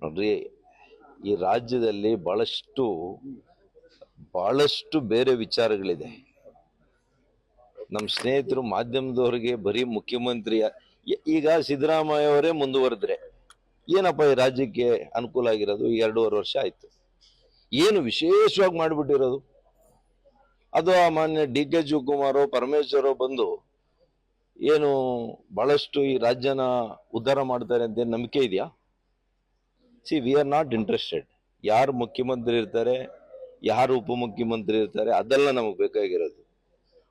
ನೋಡ್ರಿ, ಈ ರಾಜ್ಯದಲ್ಲಿ ಬಹಳಷ್ಟು ಬೇರೆ ವಿಚಾರಗಳಿದೆ. ನಮ್ಮ ಸ್ನೇಹಿತರು ಮಾಧ್ಯಮದವರಿಗೆ ಬರೀ ಮುಖ್ಯಮಂತ್ರಿ ಈಗ ಸಿದ್ದರಾಮಯ್ಯ ಅವರೇ ಮುಂದುವರೆದ್ರೆ ಏನಪ್ಪ ಈ ರಾಜ್ಯಕ್ಕೆ ಅನುಕೂಲ ಆಗಿರೋದು? 2.5 ವರ್ಷ ಆಯ್ತು. ಏನು ವಿಶೇಷವಾಗಿ ಮಾಡಿಬಿಟ್ಟಿರೋದು? ಅದು ಆ ಮಾನ್ಯ DK ಶಿವಕುಮಾರ್ ಪರಮೇಶ್ವರ್ ಬಂದು ಏನು ಬಹಳಷ್ಟು ಈ ರಾಜ್ಯನ ಉದ್ಧಾರ ಮಾಡ್ತಾರೆ ಅಂತ ನಂಬಿಕೆ ಇದೆಯಾ? We are not interested. ಯಾರು ಮುಖ್ಯಮಂತ್ರಿ ಇರ್ತಾರೆ, ಯಾರು ಉಪಮುಖ್ಯಮಂತ್ರಿ ಇರ್ತಾರೆ, ಅದೆಲ್ಲ ನಮಗೆ ಬೇಕಾಗಿರೋದು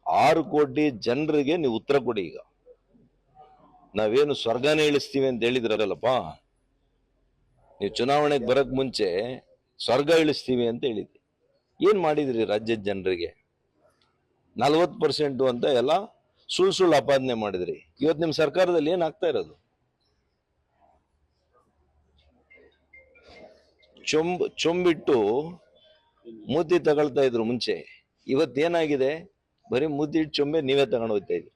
6 ಕೋಟಿ ಜನರಿಗೆ ನೀವು ಉತ್ತರ ಕೊಡಿ. ಈಗ ನಾವೇನು ಸ್ವರ್ಗನೇ ಇಳಿಸ್ತೀವಿ ಅಂತ ಹೇಳಿದ್ರಲ್ಲಪ್ಪ, ನೀವು ಚುನಾವಣೆಗೆ ಬರಕ್ ಮುಂಚೆ ಸ್ವರ್ಗ ಇಳಿಸ್ತೀವಿ ಅಂತ ಹೇಳಿದ್ರಿ. ಏನ್ ಮಾಡಿದ್ರಿ ರಾಜ್ಯದ ಜನರಿಗೆ? 40% ಅಂತ ಎಲ್ಲ ಸುಳ್ಳು ಆಪಾದನೆ ಮಾಡಿದ್ರಿ. ಇವತ್ತು ನಿಮ್ ಸರ್ಕಾರದಲ್ಲಿ ಏನಾಗ್ತಾ ಇರೋದು? ಚೊಂಬಿಟ್ಟು ಮೂತಿ ತಗೊಳ್ತಾ ಇದ್ರು ಮುಂಚೆ. ಇವತ್ತೇನಾಗಿದೆ? ಬರೀ ಮೂತಿ ಇಟ್ಟು ಚೊಂಬೆ ನೀವೇ ತಗೊಂಡು ಹೋಗ್ತಾ ಇದ್ರಿ.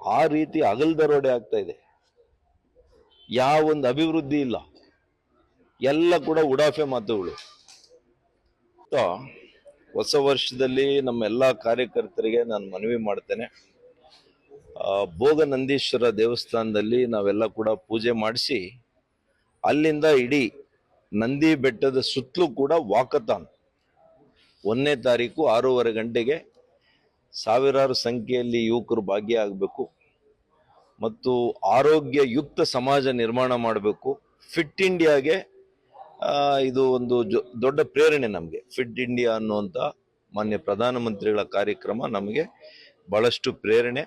ಆ ರೀತಿ ಅಗಲ್ದರೋಡೆ ಆಗ್ತಾ ಇದೆ. ಯಾವ ಒಂದು ಅಭಿವೃದ್ಧಿ ಇಲ್ಲ, ಎಲ್ಲ ಕೂಡ ಉಡಾಫೆ ಮಾತುಗಳು. ಹೊಸ ವರ್ಷದಲ್ಲಿ ನಮ್ಮೆಲ್ಲ ಕಾರ್ಯಕರ್ತರಿಗೆ ನಾನು ಮನವಿ ಮಾಡ್ತೇನೆ, ಭೋಗನಂದೀಶ್ವರ ದೇವಸ್ಥಾನದಲ್ಲಿ ನಾವೆಲ್ಲ ಕೂಡ ಪೂಜೆ ಮಾಡಿಸಿ ಅಲ್ಲಿಂದ ಇಡೀ ನಂದಿ ಬೆಟ್ಟದ ಸುತ್ತಲೂ ಕೂಡ ವಾಕಥಾನ್ 1ನೇ ತಾರೀಕು 6:30 ಗಂಟೆಗೆ ಸಾವಿರಾರು ಸಂಖ್ಯೆಯಲ್ಲಿ ಯುವಕರು ಭಾಗಿಯಾಗಬೇಕು ಮತ್ತು ಆರೋಗ್ಯಯುಕ್ತ ಸಮಾಜ ನಿರ್ಮಾಣ ಮಾಡಬೇಕು. ಫಿಟ್ ಇಂಡಿಯಾಗೆ ಇದು ಒಂದು ದೊಡ್ಡ ಪ್ರೇರಣೆ ನಮಗೆ. ಫಿಟ್ ಇಂಡಿಯಾ ಅನ್ನುವಂಥ ಮಾನ್ಯ ಪ್ರಧಾನಮಂತ್ರಿಗಳ ಕಾರ್ಯಕ್ರಮ ನಮಗೆ ಬಹಳಷ್ಟು ಪ್ರೇರಣೆ.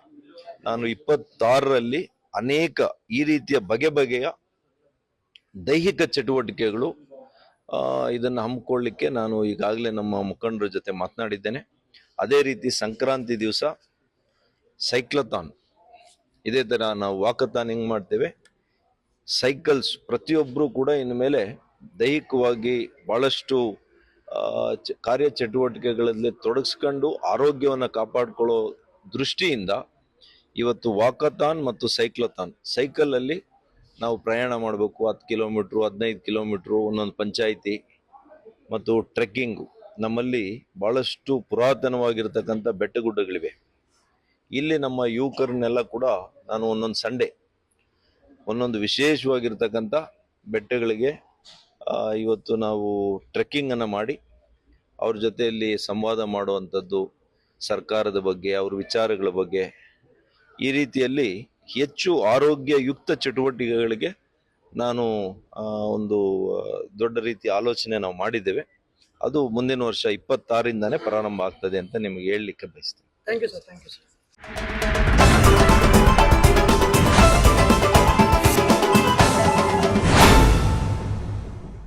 ನಾನು 26ರಲ್ಲಿ ಅನೇಕ ಈ ರೀತಿಯ ಬಗೆಯ ದೈಹಿಕ ಚಟುವಟಿಕೆಗಳು ಇದನ್ನು ಹಮ್ಮಿಕೊಳ್ಳಿಕ್ಕೆ ನಾನು ಈಗಾಗಲೇ ನಮ್ಮ ಮುಖಂಡರ ಜೊತೆ ಮಾತನಾಡಿದ್ದೇನೆ. ಅದೇ ರೀತಿ ಸಂಕ್ರಾಂತಿ ದಿವಸ ಸೈಕ್ಲಥಾನ್, ಇದೇ ಥರ ನಾವು ವಾಕಥಾನ್ ಹೆಂಗೆ ಮಾಡ್ತೇವೆ, ಸೈಕಲ್ಸ್ ಪ್ರತಿಯೊಬ್ಬರು ಕೂಡ ಇನ್ಮೇಲೆ ದೈಹಿಕವಾಗಿ ಬಹಳಷ್ಟು ಕಾರ್ಯಚಟುವಟಿಕೆಗಳಲ್ಲಿ ತೊಡಗಿಸ್ಕೊಂಡು ಆರೋಗ್ಯವನ್ನು ಕಾಪಾಡಿಕೊಳ್ಳೋ ದೃಷ್ಟಿಯಿಂದ ಇವತ್ತು ವಾಕಥಾನ್ ಮತ್ತು ಸೈಕ್ಲಥಾನ್, ಸೈಕಲಲ್ಲಿ ನಾವು ಪ್ರಯಾಣ ಮಾಡಬೇಕು 10 ಕಿಲೋಮೀಟ್ರು 15 ಕಿಲೋಮೀಟ್ರು ಒಂದೊಂದು ಪಂಚಾಯಿತಿ, ಮತ್ತು ಟ್ರೆಕ್ಕಿಂಗು. ನಮ್ಮಲ್ಲಿ ಬಹಳಷ್ಟು ಪುರಾತನವಾಗಿರ್ತಕ್ಕಂಥ ಬೆಟ್ಟಗುಡ್ಡಗಳಿವೆ. ಇಲ್ಲಿ ನಮ್ಮ ಯುವಕರನ್ನೆಲ್ಲ ಕೂಡ ನಾನು ಒಂದೊಂದು ಸಂಡೇ ಒಂದೊಂದು ವಿಶೇಷವಾಗಿರ್ತಕ್ಕಂಥ ಬೆಟ್ಟಗಳಿಗೆ ಇವತ್ತು ನಾವು ಟ್ರೆಕ್ಕಿಂಗನ್ನು ಮಾಡಿ ಅವ್ರ ಜೊತೆಯಲ್ಲಿ ಸಂವಾದ ಮಾಡುವಂಥದ್ದು, ಸರ್ಕಾರದ ಬಗ್ಗೆ, ಅವ್ರ ವಿಚಾರಗಳ ಬಗ್ಗೆ, ಈ ರೀತಿಯಲ್ಲಿ ಹೆಚ್ಚು ಆರೋಗ್ಯಯುಕ್ತ ಚಟುವಟಿಕೆಗಳಿಗೆ ನಾನು ಒಂದು ದೊಡ್ಡ ರೀತಿಯ ಆಲೋಚನೆ ನಾವು ಮಾಡಿದ್ದೇವೆ. ಅದು ಮುಂದಿನ ವರ್ಷ 26ರಿಂದಾನೇ ಪ್ರಾರಂಭ ಆಗ್ತದೆ ಅಂತ ನಿಮಗೆ ಹೇಳಲಿಕ್ಕೆ ಬಯಸ್ತೇನೆ. Thank you sir.